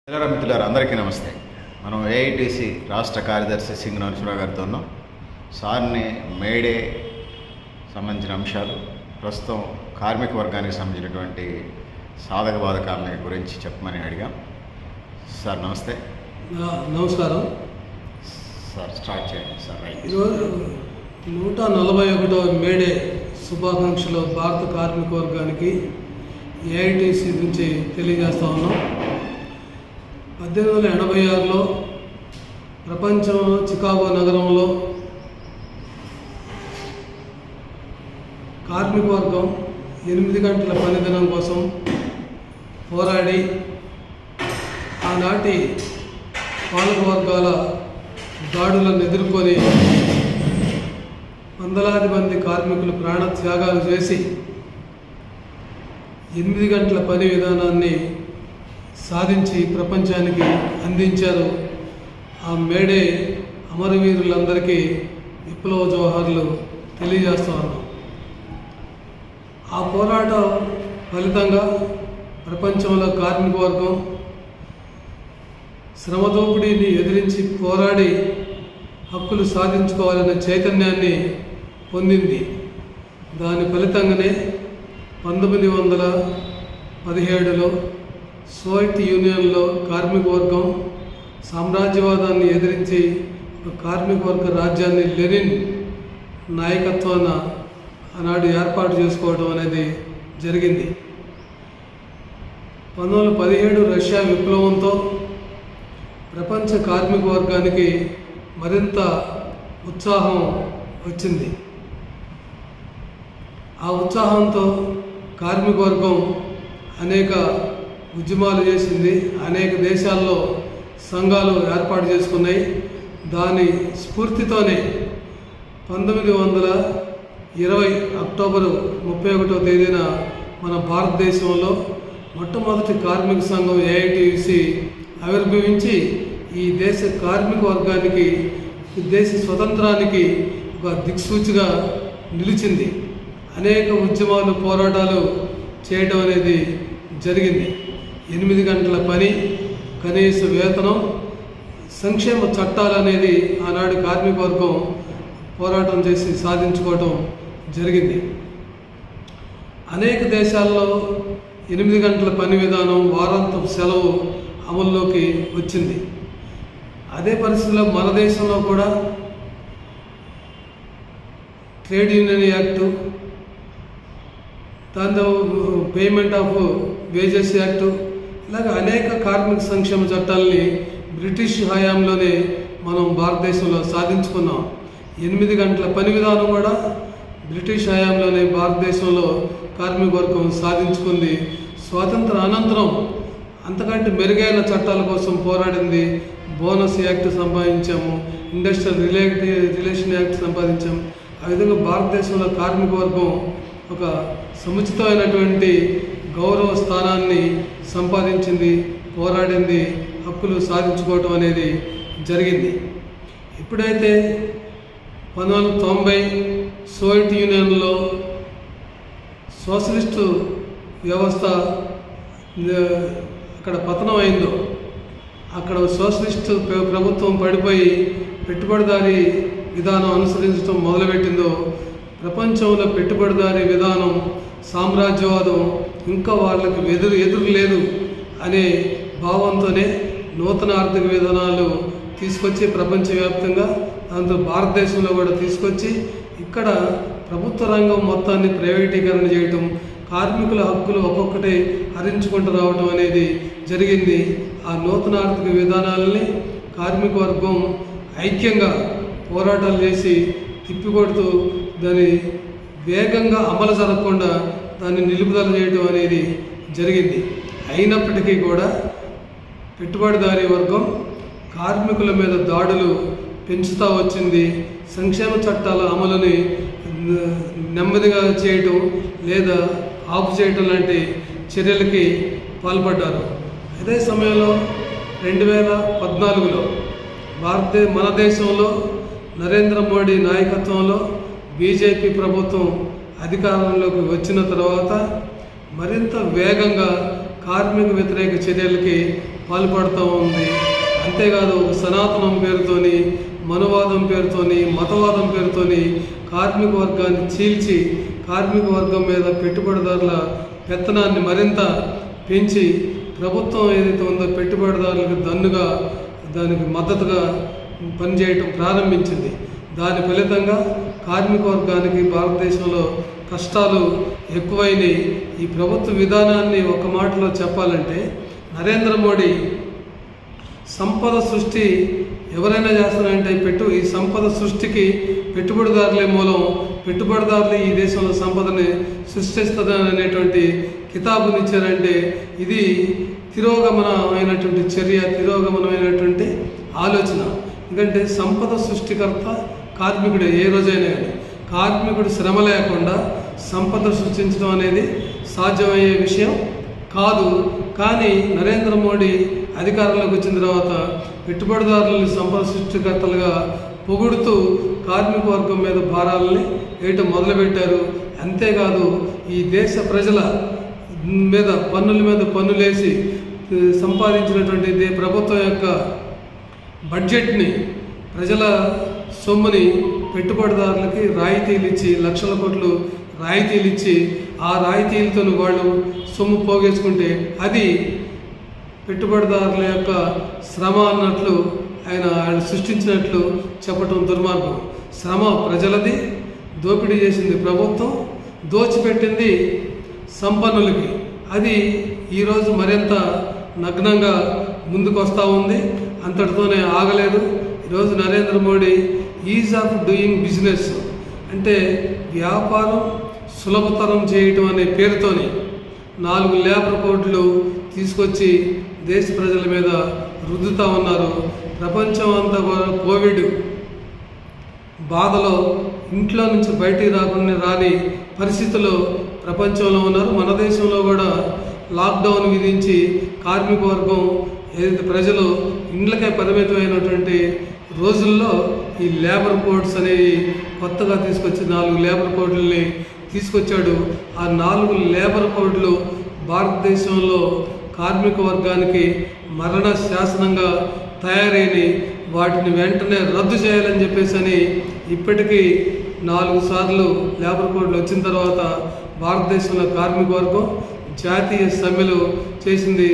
మిత్రులారా అందరికీ నమస్తే. మనం ఏఐటీసీ రాష్ట్ర కార్యదర్శి సింగ్ నరసింహరావు గారితో ఉన్నాం. సార్ని మేడే సంబంధించిన అంశాలు, ప్రస్తుతం కార్మిక వర్గానికి సంబంధించినటువంటి సాధక బాధకాలని గురించి చెప్పమని అడిగాం. సార్ నమస్తే. నమస్కారం సార్, స్టార్ట్ చేయండి సార్. ఈరోజు 141వ మేడే శుభాకాంక్షలు భారత కార్మిక వర్గానికి ఏఐటీసీ నుంచి తెలియజేస్తా ఉన్నాం. 1886లో ప్రపంచంలో చికాగో నగరంలో కార్మిక వర్గం 8 గంటల పని దినం కోసం పోరాడి ఆనాటి పాలక వర్గాల దాడులను ఎదుర్కొని వందలాది మంది కార్మికులు ప్రాణత్యాగాలు చేసి 8 గంటల పని విధానాన్ని సాధించి ప్రపంచానికి అందించారు. ఆ మేడే అమరవీరులందరికీ విప్లవ జోహార్లు తెలియజేస్తూ ఉన్నాం. ఆ పోరాటం ఫలితంగా ప్రపంచంలో కార్మిక వర్గం శ్రమ దోపిడీని ఎదిరించి పోరాడి హక్కులు సాధించుకోవాలనే చైతన్యాన్ని పొందింది. దాని ఫలితంగానే 1917లో సోవియట్ యూనియన్లో కార్మిక వర్గం సామ్రాజ్యవాదాన్ని ఎదిరించి ఒక కార్మిక వర్గ రాజ్యాన్ని లెనిన్ నాయకత్వాన ఆనాడు ఏర్పాటు చేసుకోవడం అనేది జరిగింది. 1917 రష్యా విప్లవంతో ప్రపంచ కార్మిక వర్గానికి మరింత ఉత్సాహం వచ్చింది. ఆ ఉత్సాహంతో కార్మిక వర్గం అనేక ఉద్యమాలు చేసింది. అనేక దేశాల్లో సంఘాలు ఏర్పాటు చేసుకున్నాయి. దాని స్ఫూర్తితోనే 1920 అక్టోబరు 31వ తేదీన మన భారతదేశంలో మొట్టమొదటి కార్మిక సంఘం ఏఐటీసీ ఆవిర్భవించి ఈ దేశ కార్మిక వర్గానికి, ఈ దేశ స్వతంత్రానికి ఒక దిక్సూచిగా నిలిచింది. అనేక ఉద్యమాలు, పోరాటాలు చేయడం అనేది జరిగింది. 8 గంటల పని, కనీస వేతనం, సంక్షేమ చట్టాలు అనేది ఆనాడు కార్మిక వర్గం పోరాటం చేసి సాధించుకోవటం జరిగింది. అనేక దేశాల్లో 8 గంటల పని విధానం, వారాంతపు సెలవు అమల్లోకి వచ్చింది. అదే పరిస్థితిలో మన దేశంలో కూడా ట్రేడ్ యూనియన్ యాక్టు, దాంతో పేమెంట్ ఆఫ్ వేజెస్ యాక్టు, ఇలాగ అనేక కార్మిక సంక్షేమ చట్టాలని బ్రిటిష్ హయాంలోనే మనం భారతదేశంలో సాధించుకున్నాం. 8 గంటల పని విధానం కూడా బ్రిటిష్ హయాంలోనే భారతదేశంలో కార్మిక వర్గం సాధించుకుంది. స్వాతంత్ర అనంతరం అంతకంటే మెరుగైన చట్టాల కోసం పోరాడింది. బోనస్ యాక్ట్ సంపాదించాము, ఇండస్ట్రియల్ రిలేషన్ యాక్ట్ సంపాదించాము. ఆ విధంగా భారతదేశంలో కార్మిక వర్గం ఒక సముచితమైనటువంటి గౌరవ స్థానాన్ని సంపాదించింది, పోరాడింది, హక్కులు సాధించుకోవటం అనేది జరిగింది. ఎప్పుడైతే 1990 సోవియట్ యూనియన్లో సోషలిస్టు వ్యవస్థ అక్కడ పతనం అయిందో, అక్కడ సోషలిస్టు ప్రభుత్వం పడిపోయి పెట్టుబడిదారీ విధానం అనుసరించడం మొదలుపెట్టిందో, ప్రపంచంలో పెట్టుబడిదారీ విధానం, సామ్రాజ్యవాదం ఇంకా వాళ్ళకి ఎదురు లేదు అనే భావంతోనే నూతన ఆర్థిక విధానాలు తీసుకొచ్చి ప్రపంచవ్యాప్తంగా, దాంతో భారతదేశంలో కూడా తీసుకొచ్చి ఇక్కడ ప్రభుత్వ రంగం మొత్తాన్ని ప్రైవేటీకరణ చేయటం, కార్మికుల హక్కులు ఒక్కొక్కటి హరించుకుంటూ రావడం అనేది జరిగింది. ఆ నూతన ఆర్థిక విధానాలని కార్మిక వర్గం ఐక్యంగా పోరాటాలు చేసి తిప్పికొడుతూ దాన్ని వేగంగా అమలు జరగకుండా దాన్ని నిలుపుదల చేయడం అనేది జరిగింది. అయినప్పటికీ కూడా పెట్టుబడిదారీ వర్గం కార్మికుల మీద దాడులు పెంచుతూ వచ్చింది. సంక్షేమ చట్టాల అమలుని నెమ్మదిగా చేయటం లేదా ఆఫ్ చేయటం లాంటి చర్యలకి పాల్పడ్డారు. అదే సమయంలో 2014లో మన దేశంలో నరేంద్ర మోడీ నాయకత్వంలో బీజేపీ ప్రభుత్వం అధికారంలోకి వచ్చిన తర్వాత మరింత వేగంగా కార్మిక వ్యతిరేక చర్యలకి పాల్పడుతూ ఉంది. అంతేకాదు ఒక సనాతనం పేరుతోని, మనువాదం పేరుతోని, మతవాదం పేరుతోని కార్మిక వర్గాన్ని చీల్చి కార్మిక వర్గం మీద పెట్టుబడిదారుల పెత్తనాన్ని మరింత పెంచి ప్రభుత్వం ఏదైతే ఉందో పెట్టుబడిదారులకు దన్నుగా దానికి మద్దతుగా పనిచేయటం ప్రారంభించింది. దాని ఫలితంగా కార్మిక వర్గానికి భారతదేశంలో కష్టాలు ఎక్కువైనాయి. ఈ ప్రభుత్వ విధానాన్ని ఒక మాటలో చెప్పాలంటే, నరేంద్ర మోడీ సంపద సృష్టి ఎవరైనా చేస్తారంటే ఈ సంపద సృష్టికి పెట్టుబడిదారులే మూలం, పెట్టుబడిదారులు ఈ దేశంలో సంపదని సృష్టిస్తుందనేటువంటి కితాబునిచ్చారంటే ఇది తిరోగమనమైనటువంటి చర్య, తిరోగమనమైనటువంటి ఆలోచన. ఎందుకంటే సంపద సృష్టికర్త కార్మికుడే. ఏ రోజైనా కానీ కార్మికుడు శ్రమ లేకుండా సంపద సృష్టించడం అనేది సాధ్యమయ్యే విషయం కాదు. కానీ నరేంద్ర మోడీ అధికారంలోకి వచ్చిన తర్వాత పెట్టుబడిదారులను సంపద సృష్టికర్తలుగా పొగుడుతూ కార్మిక వర్గం మీద భారాలని వేయటం మొదలుపెట్టారు. అంతేకాదు ఈ దేశ ప్రజల మీద పన్నులేసి సంపాదించినటువంటి ప్రభుత్వం యొక్క బడ్జెట్ని, ప్రజల సొమ్ముని పెట్టుబడిదారులకి రాయితీలు ఇచ్చి, లక్షల కోట్లు రాయితీలు ఇచ్చి, ఆ రాయితీలతో వాళ్ళు సొమ్ము పోగేసుకుంటే అది పెట్టుబడిదారుల యొక్క శ్రమ అన్నట్లు ఆయన సృష్టించినట్లు చెప్పటం దుర్మార్గం. శ్రమ ప్రజలది, దోపిడీ చేసింది ప్రభుత్వం, దోచిపెట్టింది సంపన్నులకి. అది ఈరోజు మరింత నగ్నంగా ముందుకు వస్తూ ఉంది. అంతటితోనే ఆగలేదు. ఈరోజు Narendra Modi is of doing business అంటే వ్యాపారం సులభతరం చేయటం అనే పేరుతోని 4 లేబర్ కోడ్లు తీసుకొచ్చి దేశ ప్రజల మీద రుద్దుతూ ఉన్నారు. ప్రపంచం అంతా కోవిడ్ బాధలో ఇంట్లో నుంచి బయటికి రాని పరిస్థితుల్లో ప్రపంచంలో ఉన్నారు. మన దేశంలో కూడా లాక్డౌన్ విధించి కార్మిక వర్గం ఏదైతే ప్రజలు ఇండ్లకే పరిమితమైనటువంటి రోజుల్లో ఈ లేబర్ కోడ్స్ అనేవి కొత్తగా తీసుకొచ్చి 4 లేబర్ కోడ్లని తీసుకొచ్చాడు. ఆ 4 లేబర్ కోడ్లు భారతదేశంలో కార్మిక వర్గానికి మరణ శాసనంగా తయారైన వాటిని వెంటనే రద్దు చేయాలని చెప్పేసి ఇప్పటికీ 4 సార్లు లేబర్ కోడ్లు వచ్చిన తర్వాత భారతదేశంలో కార్మిక వర్గం జాతీయ సమ్మెలు చేసింది.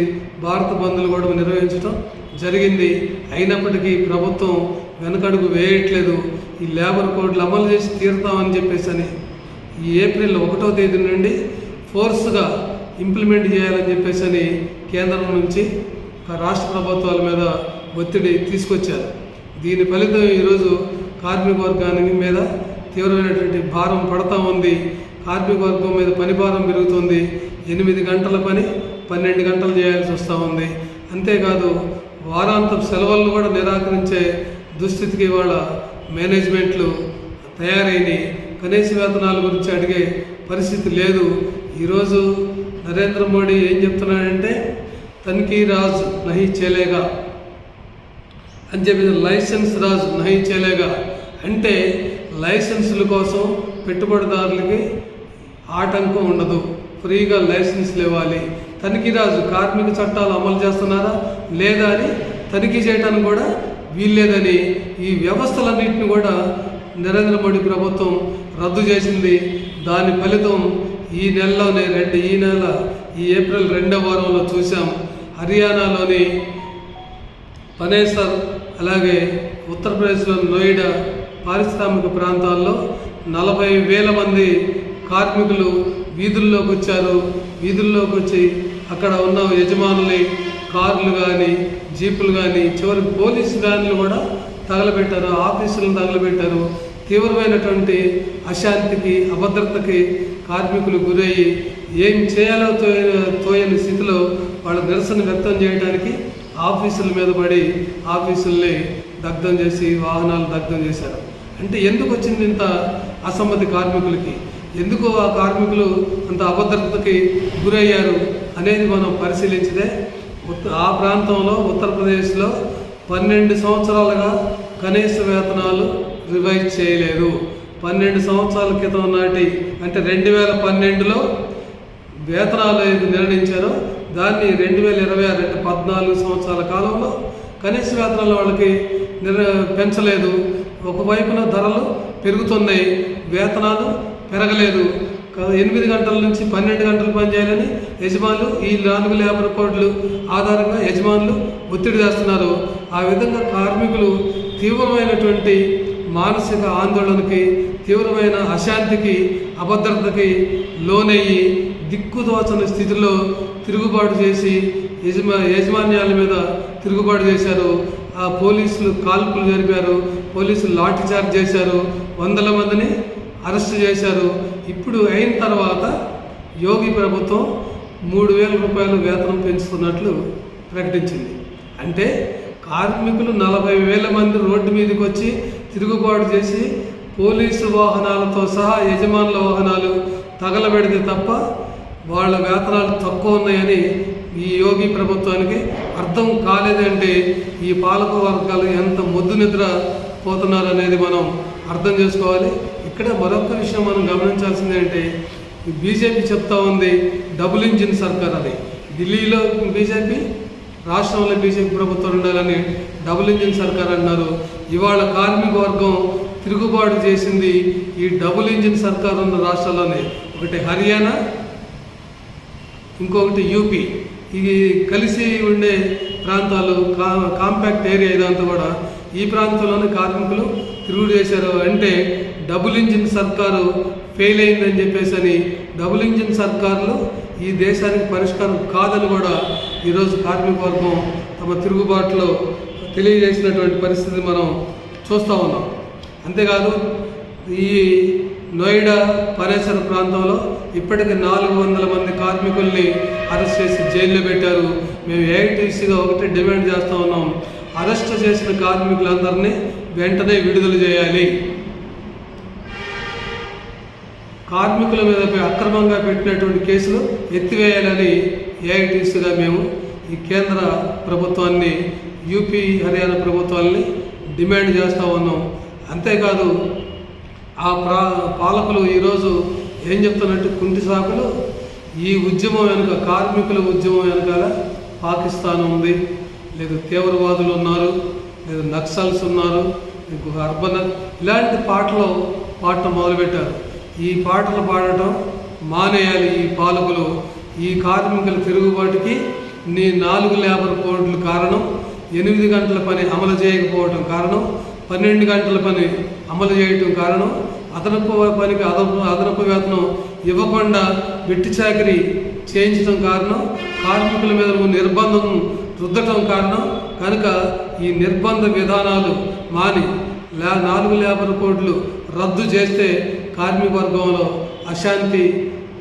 భారత బంద్లు కూడా నిర్వహించడం జరిగింది. అయినప్పటికీ ప్రభుత్వం వెనకడుగు వేయట్లేదు. ఈ లేబర్ కోడ్లు అమలు చేసి తీరుతామని చెప్పేసి ఈ ఏప్రిల్ 1వ తేదీ నుండి ఫోర్స్గా ఇంప్లిమెంట్ చేయాలని చెప్పేసి కేంద్రం నుంచి రాష్ట్ర ప్రభుత్వాల మీద ఒత్తిడి తీసుకొచ్చారు. దీని ఫలితం ఈరోజు కార్మిక వర్గానికి మీద తీవ్రమైనటువంటి భారం పడతా ఉంది. కార్మిక వర్గం మీద పని భారం పెరుగుతుంది. 8 గంటల పని 12 గంటలు చేయాల్సి వస్తూ ఉంది. అంతేకాదు వారాంతపు సెలవులను కూడా నిరాకరించే దుస్థితికి వాళ్ళ మేనేజ్మెంట్లు తయారైనవి. కనీస వేతనాల గురించి అడిగే పరిస్థితి లేదు. ఈరోజు నరేంద్ర మోడీ ఏం చెప్తున్నాడంటే తనిఖీ రాజ్ నహీ చేలేగా అని చెప్పి లైసెన్స్ రాజ్ నహీ చేలేగా అంటే లైసెన్సుల కోసం పెట్టుబడిదారులకి ఆటంకం ఉండదు, ఫ్రీగా లైసెన్స్లు ఇవ్వాలి. తనిఖీ రాజు కార్మిక చట్టాలు అమలు చేస్తున్నారా లేదా అని తనిఖీ చేయడానికి కూడా వీల్లేదని ఈ వ్యవస్థలన్నింటినీ కూడా నరేంద్ర మోడీ ప్రభుత్వం రద్దు చేసింది. దాని ఫలితం ఈ నెలలోనే ఈ ఏప్రిల్ 2వ వారంలో చూసాం. హర్యానాలోని పనేసర్ అలాగే ఉత్తరప్రదేశ్లోని నోయిడా పారిశ్రామిక ప్రాంతాల్లో 40,000 మంది కార్మికులు వీధుల్లోకి వచ్చారు. వీధుల్లోకి వచ్చి అక్కడ ఉన్న యజమానుల్ని కార్లు కానీ జీపులు కానీ చివరికి పోలీసు వ్యాన్లు కూడా తగలబెట్టారు, ఆఫీసులను తగలబెట్టారు. తీవ్రమైనటువంటి అశాంతికి అభద్రతకి కార్మికులు గురయ్యి ఏం చేయాలో తోయని స్థితిలో వాళ్ళ నిరసన వ్యక్తం చేయడానికి ఆఫీసుల మీద పడి ఆఫీసుల్ని దగ్ధం చేసి వాహనాలు దగ్ధం చేశారు. అంటే ఎందుకు వచ్చింది ఇంత అసమ్మతి కార్మికులకి? ఎందుకు ఆ కార్మికులు అంత అభద్రతకి గురయ్యారు అనేది మనం పరిశీలించితే ఆ ప్రాంతంలో ఉత్తరప్రదేశ్లో 12 సంవత్సరాలుగా కనీస వేతనాలు రివైజ్ చేయలేదు. 12 సంవత్సరాల క్రితం నాటి అంటే 2012లో వేతనాలు ఏది నిర్ణయించారో దాన్ని 2026 అంటే 14 సంవత్సరాల కాలంలో కనీస వేతనాలు వాళ్ళకి పెంచలేదు. ఒకవైపున ధరలు పెరుగుతున్నాయి, వేతనాలు పెరగలేదు. 8 గంటల నుంచి 12 గంటలు పనిచేయాలని యజమానులు ఈ 4 లేబర్ కోడ్లు ఆధారంగా యజమానులు ఒత్తిడి చేస్తున్నారు. ఆ విధంగా కార్మికులు తీవ్రమైనటువంటి మానసిక ఆందోళనకి, తీవ్రమైన అశాంతికి, అభద్రతకి లోనయ్యి దిక్కుదోచని స్థితిలో తిరుగుబాటు చేసి యాజమాన్యాల మీద తిరుగుబాటు చేశారు. ఆ పోలీసులు కాల్పులు జరిపారు, పోలీసులు లాఠీ చార్జ్ చేశారు, వందల మందిని అరెస్ట్ చేశారు. ఇప్పుడు అయిన తర్వాత యోగి ప్రభుత్వం 3,000 రూపాయలు వేతనం పెంచుతున్నట్లు ప్రకటించింది. అంటే కార్మికులు 40,000 మంది రోడ్డు మీదకి వచ్చి తిరుగుబాటు చేసి పోలీసు వాహనాలతో సహా యజమానుల వాహనాలు తగలబెడితే తప్ప వాళ్ళ వేతనాలు తక్కువ ఉన్నాయని ఈ యోగి ప్రభుత్వానికి అర్థం కాలేదంటే ఈ పాలక వర్గాలు ఎంత మొద్దు నిద్ర పోతున్నారు అనేది మనం అర్థం చేసుకోవాలి. ఇక్కడ మరొక విషయం మనం గమనించాల్సింది ఏంటంటే బీజేపీ చెప్తా ఉంది డబుల్ ఇంజిన్ సర్కార్ అని. ఢిల్లీలో బీజేపీ, రాష్ట్రంలో బీజేపీ ప్రభుత్వం ఉండాలని డబుల్ ఇంజిన్ సర్కార్ అన్నారు. ఇవాళ కార్మిక వర్గం తిరుగుబాటు చేసింది ఈ డబుల్ ఇంజిన్ సర్కార్ ఉన్న రాష్ట్రాల్లోనే. ఒకటి హర్యానా, ఇంకొకటి యూపీ. ఇది కలిసి ఉండే ప్రాంతాలు, కాంపాక్ట్ ఏరియా ఇదంతా కూడా. ఈ ప్రాంతంలోనే కార్మికులు తిరుగుడు చేశారు. అంటే డబుల్ ఇంజిన్ సర్కారు ఫెయిల్ అయిందని చెప్పేసి అని, డబుల్ ఇంజిన్ సర్కారులో ఈ దేశానికి పరిష్కారం కాదని కూడా ఈరోజు కార్మిక వర్గం తమ తిరుగుబాటులో తెలియజేసినటువంటి పరిస్థితి మనం చూస్తూ ఉన్నాం. అంతేకాదు ఈ నోయిడా, పనేసర్ ప్రాంతంలో ఇప్పటికీ 400 మంది కార్మికుల్ని అరెస్ట్ చేసి జైల్లో పెట్టారు. మేము ఏఐటీసీగా ఒకటి డిమాండ్ చేస్తూ ఉన్నాం, అరెస్ట్ చేసిన కార్మికులందరినీ వెంటనే విడుదల చేయాలి. కార్మికుల మీద అక్రమంగా పెట్టినటువంటి కేసులు ఎత్తివేయాలని ఏఐటీసీగా మేము ఈ కేంద్ర ప్రభుత్వాన్ని, యూపీ, హర్యానా ప్రభుత్వాన్ని డిమాండ్ చేస్తూ ఉన్నాం. అంతేకాదు ఆ పాలకులు ఈరోజు ఏం చెప్తున్నట్టు కుంటి సాకులు, ఈ ఉద్యమం వెనుక, కార్మికుల ఉద్యమం వెనకాల పాకిస్తాన్ ఉంది, లేదు తీవ్రవాదులు ఉన్నారు, లేదు నక్సల్స్ ఉన్నారు, ఇంకొక అర్బన్, ఇలాంటి పాటలు పాడటం మొదలుపెట్టారు. ఈ పాటలు పాడటం మానేయాలి ఈ పాలకులు. ఈ కార్మికుల తిరుగుబాటుకి నీ 4 లేబర్ కోడ్లు కారణం, 8 గంటల పని అమలు చేయకపోవటం కారణం, 12 గంటల పని అమలు చేయటం కారణం, అదనపు పనికి అదనపు వేతనం ఇవ్వకుండా వెట్టి చాకరీ చేయించడం కారణం, కార్మికుల మీద నిర్బంధం రుద్దటం కారణం. కనుక ఈ నిర్బంధ విధానాలు మాని 4 లేబర్ కోడ్లు రద్దు చేస్తే కార్మిక వర్గంలో అశాంతి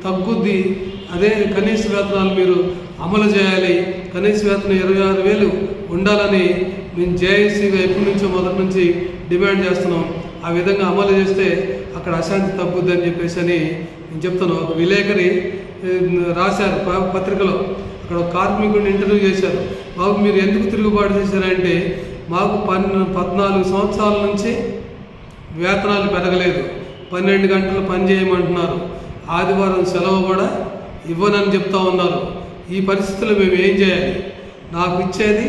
తగ్గుద్ది. అదే కనీస వేతనాలు మీరు అమలు చేయాలి. కనీస వేతనం 26,000 ఉండాలని మేము జేఏసీగా ఎప్పటి నుంచో మొదటి నుంచి డిమాండ్ చేస్తున్నాం. ఆ విధంగా అమలు చేస్తే అక్కడ అశాంతి తగ్గుద్దని చెప్పేసి అని నేను చెప్తాను. ఒక విలేకరి రాశారు పత్రికలో, అక్కడ ఒక కార్మికుడిని ఇంటర్వ్యూ చేశారు. బాబు మీరు ఎందుకు తిరుగుబాటు చేశారంటే, మాకు 14 సంవత్సరాల నుంచి వేతనాలు పెరగలేదు, 12 గంటలు పని చేయమంటున్నారు, ఆదివారం సెలవు కూడా ఇవ్వనని చెప్తా ఉన్నారు. ఈ పరిస్థితుల్లో మేము ఏం చేయాలి? నాకు ఇచ్చేది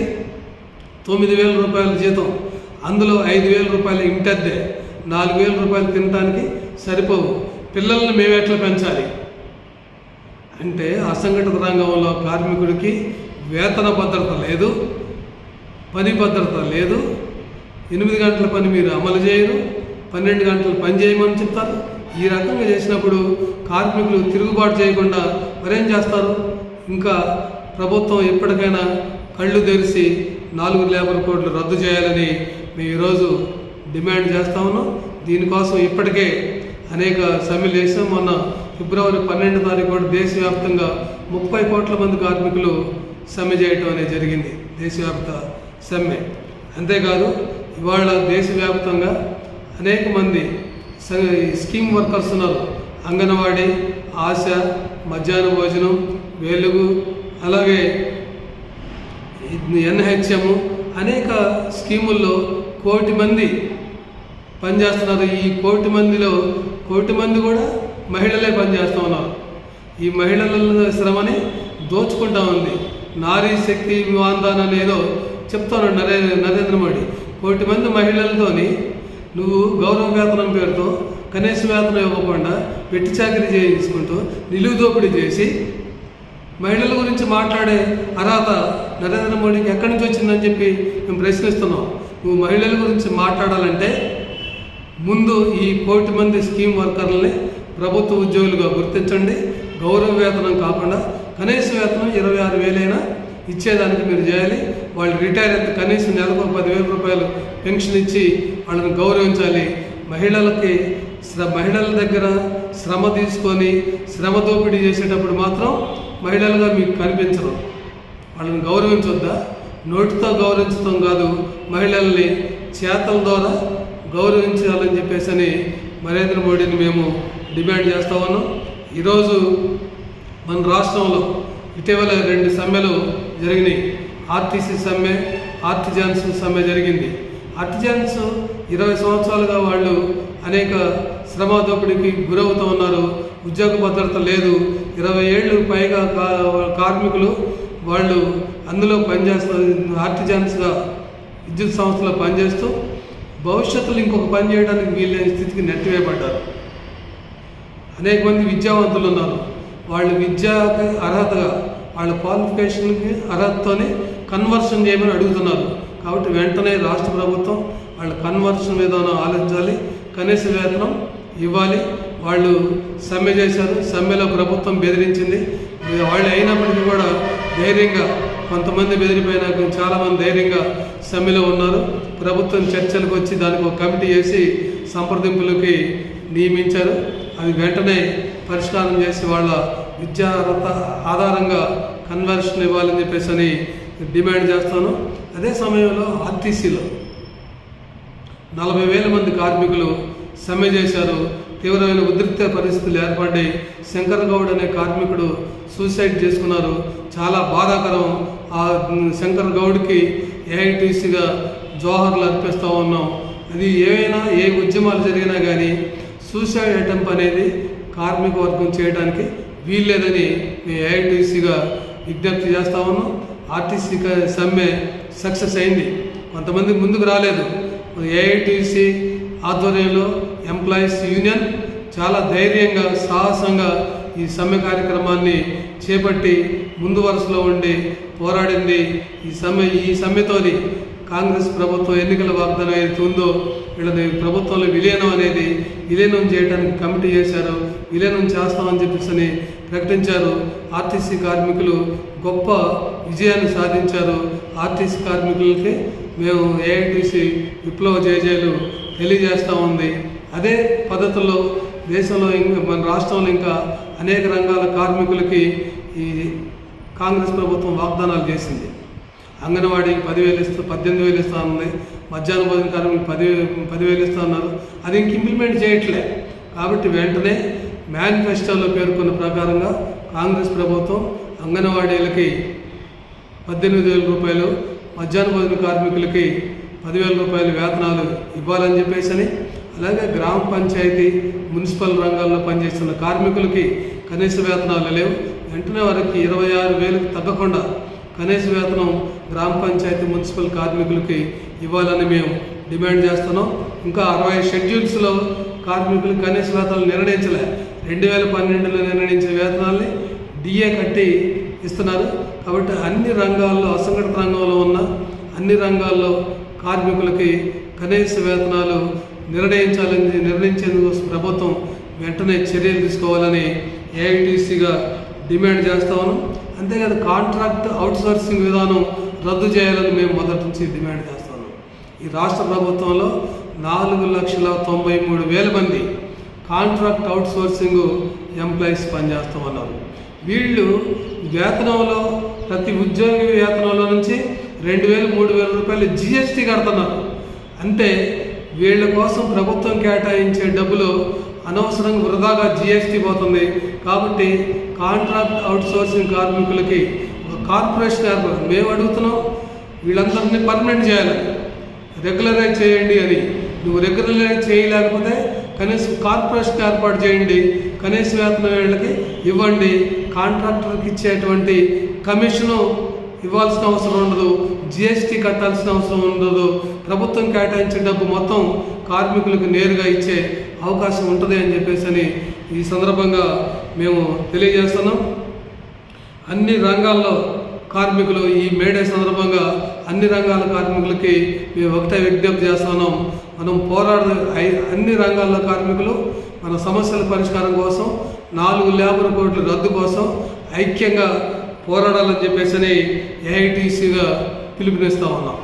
9,000 రూపాయల జీతం, అందులో 5,000 రూపాయలు ఇంటద్దే, 4,000 రూపాయలు తినడానికి సరిపోవు. పిల్లల్ని మేము ఎట్లా పెంచాలి అంటే, అసంఘటిత రంగంలో కార్మికుడికి వేతన భద్రత లేదు, పని భద్రత లేదు, 8 గంటల పని మీరు అమలు చేయరు, 12 గంటలు పని చేయమని చెప్తారు. ఈ రకంగా చేసినప్పుడు కార్మికులు తిరుగుబాటు చేయకుండా మరేం చేస్తారు? ఇంకా ప్రభుత్వం ఎప్పటికైనా కళ్ళు తెరిచి 4 లేబర్ కోడ్లు రద్దు చేయాలని మేము ఈరోజు డిమాండ్ చేస్తా ఉన్నాం. దీనికోసం ఇప్పటికే అనేక సమ్మెలు చేసాం. మొన్న ఫిబ్రవరి 12వ తారీఖు కూడా దేశవ్యాప్తంగా 30 కోట్ల మంది కార్మికులు సమ్మె చేయటం అనేది జరిగింది, దేశవ్యాప్త సమ్మె. అంతేకాదు ఇవాళ దేశవ్యాప్తంగా అనేక మంది స్కీమ్ వర్కర్స్ ఉన్నారు. అంగన్వాడీ, ఆశ, మధ్యాహ్న భోజనం, వెలుగు, అలాగే ఎన్హెచ్ఎం, అనేక స్కీముల్లో 1 కోటి మంది పనిచేస్తున్నారు. ఈ 1 కోటి మందిలో 1 కోటి మంది కూడా మహిళలే పనిచేస్తూ ఉన్నారు. ఈ మహిళల శ్రమని దోచుకుంటా ఉంది. నారీ శక్తి వివాదాన ఏదో చెప్తాను నరేంద్ర మోడీ. 1 కోటి మంది మహిళలతోని నువ్వు గౌరవ వేతనం పేరుతో కనీస వేతనం ఇవ్వకుండా వెట్టి చాకరీ చేయించుకుంటూ నిలువు దోపిడీ చేసి మహిళల గురించి మాట్లాడే అర్హత నరేంద్ర మోడీకి ఎక్కడి నుంచి వచ్చిందని చెప్పి మేము ప్రశ్నిస్తున్నాం. నువ్వు మహిళల గురించి మాట్లాడాలంటే ముందు ఈ 1 కోటి మంది స్కీమ్ వర్కర్లని ప్రభుత్వ ఉద్యోగులుగా గుర్తించండి. గౌరవ వేతనం కాకుండా కనీస వేతనం 26,000 ఇచ్చేదానికి మీరు చేయాలి. వాళ్ళు రిటైర్ అయితే కనీసం నెలకు 10,000 రూపాయలు పెన్షన్ ఇచ్చి వాళ్ళని గౌరవించాలి. మహిళల దగ్గర శ్రమ తీసుకొని శ్రమ దోపిడీ చేసేటప్పుడు మాత్రం మహిళలుగా మీకు కనిపించరు. వాళ్ళని గౌరవించొద్దా? నోటితో గౌరవించడం కాదు, మహిళల్ని చేతల ద్వారా గౌరవించాలని చెప్పేసి నరేంద్ర మోడీని మేము డిమాండ్ చేస్తూ ఉన్నాం. ఈరోజు మన రాష్ట్రంలో ఇటీవల 2 సమ్మెలు జరిగినాయి. ఆర్టీసీ సమ్మె, ఆర్టిజాన్స్ సమ్మె జరిగింది. ఆర్టిజాన్స్ 20 సంవత్సరాలుగా వాళ్ళు అనేక శ్రమ దోపిడీకి గురవుతూ ఉన్నారు. ఉద్యోగ భద్రత లేదు. 20 ఏళ్ళు పైగా కార్మికులు వాళ్ళు అందులో పనిచేస్తూ ఆర్టిజాన్స్గా విద్యుత్ సంస్థలో పనిచేస్తూ భవిష్యత్తులో ఇంకొక పని చేయడానికి వీలైన స్థితికి నెట్టివేయబడ్డారు. అనేక మంది విద్యావంతులు ఉన్నారు. వాళ్ళు విద్యకి అర్హతగా వాళ్ళ క్వాలిఫికేషన్కి అర్హతతోనే కన్వర్షన్ చేయమని అడుగుతున్నారు. కాబట్టి వెంటనే రాష్ట్ర ప్రభుత్వం వాళ్ళ కన్వర్షన్ విధానం ఆలోచించాలి. కనీస వేతనం ఇవ్వాలి. వాళ్ళు సమ్మె చేశారు. సమ్మెలో ప్రభుత్వం బెదిరించింది. వాళ్ళు అయినప్పటికీ కూడా ధైర్యంగా, కొంతమంది బెదిరిపోయినాక చాలామంది ధైర్యంగా సమ్మెలో ఉన్నారు. ప్రభుత్వం చర్చలకు వచ్చి దానికి ఒక కమిటీ వేసి సంప్రదింపులకి నియమించారు. అది వెంటనే పరిష్కారం చేసి వాళ్ళ విద్యా అర్హత ఆధారంగా కన్వర్షన్ ఇవ్వాలని చెప్పేసి డిమాండ్ చేస్తాను. అదే సమయంలో ఆర్టీసీలో 40,000 మంది కార్మికులు సమ్మె చేశారు. తీవ్రమైన ఉద్రిక్త పరిస్థితులు ఏర్పడ్డాయి. శంకర్ గౌడ్ అనే కార్మికుడు సూసైడ్ చేసుకున్నారు. చాలా బాధాకరం. ఆ శంకర్ గౌడ్కి ఏఐటీసీగా జోహర్లు అర్పిస్తూ ఉన్నాం. అది ఏమైనా ఏ ఉద్యమాలు జరిగినా కానీ సూసైడ్ అటెంప్ట్ అనేది కార్మిక వర్గం చేయడానికి వీల్లేదని మేము ఏఐటీసీగా విజ్ఞప్తి చేస్తూ ఉన్నాం. ఆర్టీసీ సమ్మె సక్సెస్ అయింది. కొంతమంది ముందుకు రాలేదు. ఏఐటీసీ ఆధ్వర్యంలో ఎంప్లాయీస్ యూనియన్ చాలా ధైర్యంగా, సాహసంగా ఈ సమ్మె కార్యక్రమాన్ని చేపట్టి ముందు వరుసలో ఉండి పోరాడింది. ఈ సమ్మెతోని కాంగ్రెస్ ప్రభుత్వం ఎన్నికల వాగ్దానం ఏదైతే ఉందో వీళ్ళని ప్రభుత్వంలో విలీనం చేయడానికి కమిటీ చేశారు. విలీనం చేస్తామని చెప్పేసి ప్రకటించారు. ఆర్టీసీ కార్మికులు గొప్ప విజయాన్ని సాధించారు. ఆర్టీసీ కార్మికులకి మేము ఏఐటీసీ విప్లవ జయజయలు తెలియజేస్తూ ఉంది. అదే పద్ధతుల్లో దేశంలో మన రాష్ట్రంలో ఇంకా అనేక రంగాల కార్మికులకి ఈ కాంగ్రెస్ ప్రభుత్వం వాగ్దానాలు చేసింది. అంగన్వాడీకి 10,000 ఇస్తూ 18,000 ఇస్తూ ఉంది. మధ్యాహ్న భోజన కార్మికులకు 10,000 ఇస్తూ ఉన్నారు. అది ఇంక ఇంప్లిమెంట్ చేయట్లే. కాబట్టి వెంటనే మేనిఫెస్టోలో పేర్కొన్న ప్రకారంగా కాంగ్రెస్ ప్రభుత్వం అంగన్వాడీలకి 18,000 రూపాయలు, మధ్యాహ్న భోజన కార్మికులకి 10,000 రూపాయలు వేతనాలు ఇవ్వాలని చెప్పేసి, అలాగే గ్రామ పంచాయతీ మున్సిపల్ రంగాల్లో పనిచేస్తున్న కార్మికులకి కనీస వేతనాలు లేవు. వెంటనే వారికి 26,000కి తగ్గకుండా కనీస వేతనం గ్రామ పంచాయతీ మున్సిపల్ కార్మికులకి ఇవ్వాలని మేము డిమాండ్ చేస్తున్నాం. ఇంకా 60 షెడ్యూల్స్లో కార్మికులకు కనీస వేతనాలు నిర్ణయించలే. 2012లో నిర్ణయించిన వేతనాల్ని డిఏ కట్టి ఇస్తున్నారు. కాబట్టి అన్ని రంగాల్లో, అసంఘటిత రంగంలో ఉన్న అన్ని రంగాల్లో కార్మికులకి కనీస వేతనాలు నిర్ణయించేందుకు ప్రభుత్వం వెంటనే చర్యలు తీసుకోవాలని ఏఐటీసీగా డిమాండ్ చేస్తా ఉన్నాం. అంతేకాదు కాంట్రాక్ట్ అవుట్సోర్సింగ్ విధానం రద్దు చేయాలని మేము మొదటి నుంచి డిమాండ్ చేస్తున్నాం. ఈ రాష్ట్ర ప్రభుత్వంలో 4,93,000 మంది కాంట్రాక్ట్ అవుట్సోర్సింగ్ ఎంప్లాయీస్ పనిచేస్తూ ఉన్నారు. వీళ్ళు వేతనంలో, ప్రతి ఉద్యోగి వేతనంలో నుంచి 2,000, 3,000 రూపాయలు జిఎస్టీ కడుతున్నారు. అంటే వీళ్ళ కోసం ప్రభుత్వం కేటాయించే డబ్బులు అనవసరంగా వృధాగా జిఎస్టీ పోతుంది. కాబట్టి కాంట్రాక్ట్ అవుట్సోర్సింగ్ కార్మికులకి ఒక కార్పొరేషన్ ఏర్పడు. మేము అడుగుతున్నాం, వీళ్ళందరినీ పర్మనెంట్ చేయాలి, రెగ్యులరైజ్ చేయండి అని. నువ్వు రెగ్యులరైజ్ చేయలేకపోతే కనీసం కార్పొరేషన్ ఏర్పాటు చేయండి, కనీస వేతనం వీళ్ళకి ఇవ్వండి, కాంట్రాక్టర్కి ఇచ్చేటువంటి కమిషను ఇవ్వాల్సిన అవసరం ఉండదు, జిఎస్టీ కట్టాల్సిన అవసరం ఉండదు. ప్రభుత్వం కేటాయించిన డబ్బు మొత్తం కార్మికులకు నేరుగా ఇచ్చే అవకాశం ఉంటుంది అని చెప్పేసి ఈ సందర్భంగా మేము తెలియజేస్తున్నాం. అన్ని రంగాల్లో కార్మికులు ఈ మేడే సందర్భంగా అన్ని రంగాల కార్మికులకి మేము ఒకటే విజ్ఞప్తి చేస్తున్నాం. మనం అన్ని రంగాల్లో కార్మికులు మన సమస్యల పరిష్కారం కోసం 4 లేబర్ కోడ్ల రద్దు కోసం ఐక్యంగా పోరాడాలని చెప్పేసి ఏఐటీసీగా పిలుపునిస్తా ఉన్నాం.